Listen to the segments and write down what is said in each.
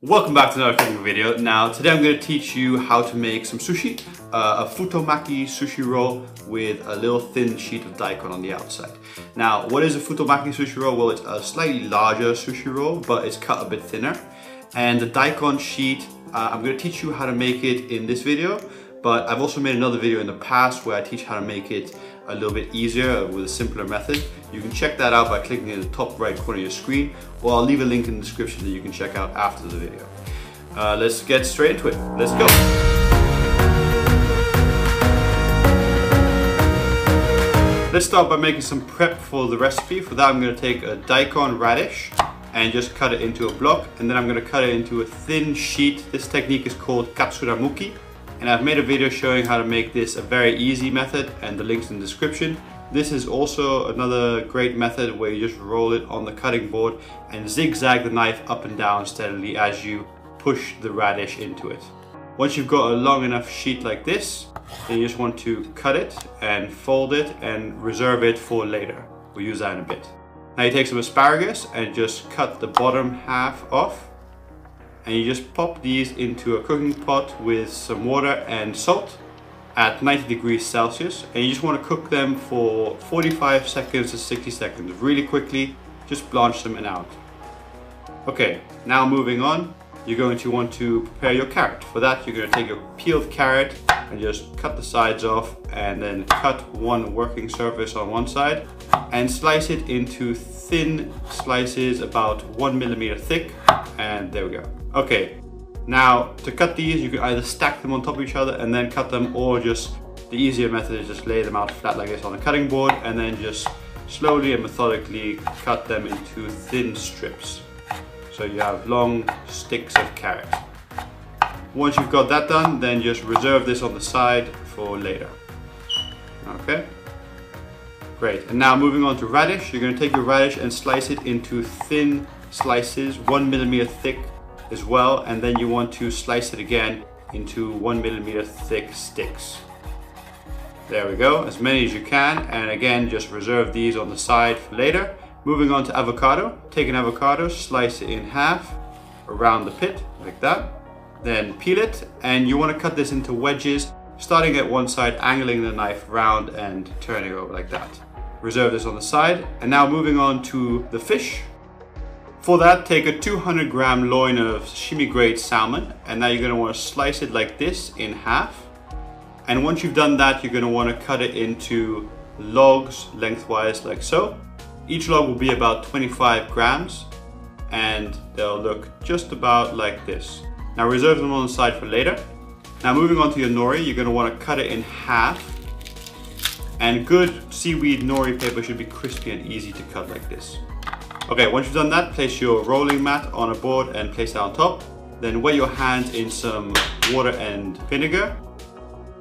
Welcome back to another cooking video. Now today I'm going to teach you how to make some sushi, a Futomaki sushi roll with a little thin sheet of daikon on the outside. Now what is a Futomaki sushi roll? Well, it's a slightly larger sushi roll, but it's cut a bit thinner. And the daikon sheet, I'm going to teach you how to make it in this video, but I've also made another video in the past where I teach how to make it a little bit easier with a simpler method. You can check that out by clicking in the top right corner of your screen, or I'll leave a link in the description that you can check out after the video. Let's get straight into it. Let's go. Let's start by making some prep for the recipe. For that I'm going to take a daikon radish and just cut it into a block, and then I'm going to cut it into a thin sheet. This technique is called katsuramuki. And I've made a video showing how to make this a very easy method, and the link's in the description. This is also another great method where you just roll it on the cutting board and zigzag the knife up and down steadily as you push the radish into it. Once you've got a long enough sheet like this, then you just want to cut it and fold it and reserve it for later. We'll use that in a bit. Now you take some asparagus and just cut the bottom half off. And you just pop these into a cooking pot with some water and salt at 90 degrees Celsius, and you just want to cook them for 45 seconds to 60 seconds really quickly. Just blanch them out. Okay, now moving on, you're going to want to prepare your carrot. For that you're going to take your peeled carrot and just cut the sides off, and then cut one working surface on one side and slice it into thin slices about 1 millimeter thick, and there we go. Okay, now to cut these you can either stack them on top of each other and then cut them, or just the easier method is just lay them out flat like this on the cutting board and then just slowly and methodically cut them into thin strips. So you have long sticks of carrot. Once you've got that done, then just reserve this on the side for later. Okay, great. And now moving on to radish, you're going to take your radish and slice it into thin slices, 1 millimeter thick as well, and then you want to slice it again into 1 millimeter thick sticks. There we go, as many as you can, and again just reserve these on the side for later. Moving on to avocado, take an avocado, slice it in half around the pit like that, then peel it, and you want to cut this into wedges, starting at one side, angling the knife round and turning over like that. Reserve this on the side. And now moving on to the fish. For that, take a 200 gram loin of sashimi grade salmon, and now you're going to want to slice it like this in half. And once you've done that, you're going to want to cut it into logs lengthwise like so. Each log will be about 25 grams and they'll look just about like this. Now reserve them on the side for later. Now moving on to your nori, you're going to want to cut it in half. And good seaweed nori paper should be crispy and easy to cut like this. Okay, once you've done that, place your rolling mat on a board and place that on top. Then wet your hands in some water and vinegar.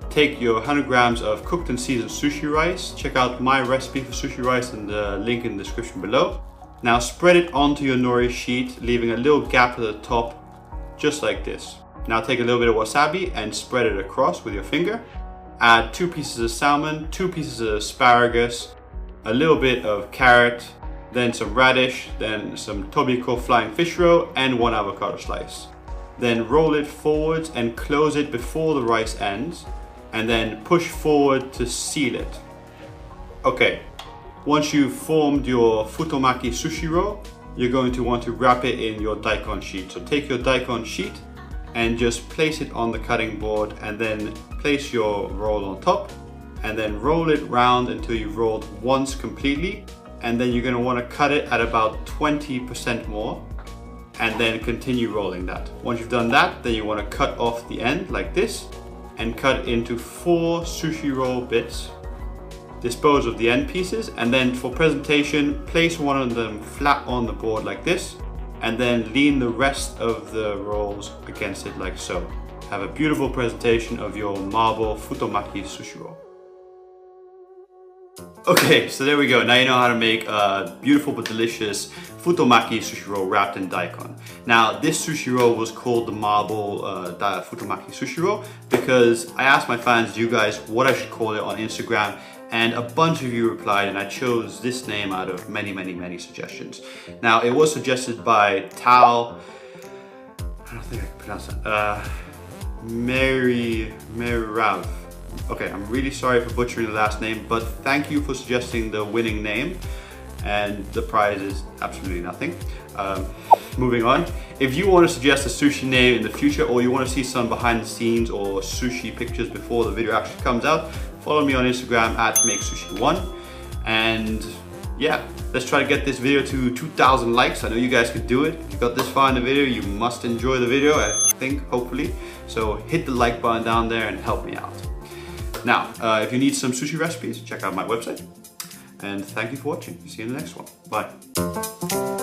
Take your 100 grams of cooked and seasoned sushi rice. Check out my recipe for sushi rice in the link in the description below. Now spread it onto your nori sheet, leaving a little gap at the top, just like this. Now take a little bit of wasabi and spread it across with your finger. Add 2 pieces of salmon, 2 pieces of asparagus, a little bit of carrot, then some radish, then some tobiko flying fish roe, and 1 avocado slice. Then roll it forwards and close it before the rice ends, and then push forward to seal it. Okay, once you've formed your Futomaki sushi roll, you're going to want to wrap it in your daikon sheet. So take your daikon sheet and just place it on the cutting board, and then place your roll on top, and then roll it round until you've rolled once completely. And then you're going to want to cut it at about 20% more, and then continue rolling that. Once you've done that, then you want to cut off the end like this and cut it into 4 sushi roll bits. Dispose of the end pieces, and then for presentation, place one of them flat on the board like this, and then lean the rest of the rolls against it like so. Have a beautiful presentation of your marble Futomaki sushi roll. Okay, so there we go. Now you know how to make a beautiful but delicious Futomaki sushi roll wrapped in daikon. Now this sushi roll was called the marble Futomaki sushi roll because I asked my fans, you guys, what I should call it on Instagram, and a bunch of you replied, and I chose this name out of many suggestions. Now it was suggested by Tal I don't think I can pronounce that. Mary Ralph. Okay, I'm really sorry for butchering the last name, but thank you for suggesting the winning name. And the prize is absolutely nothing. Moving on. If you want to suggest a sushi name in the future, or you want to see some behind the scenes or sushi pictures before the video actually comes out, follow me on Instagram at Make Sushi 1. And yeah, let's try to get this video to 2,000 likes. I know you guys could do it. If you got this far in the video, you must enjoy the video, I think, hopefully. So hit the like button down there and help me out. Now, if you need some sushi recipes, check out my website. And thank you for watching. See you in the next one. Bye.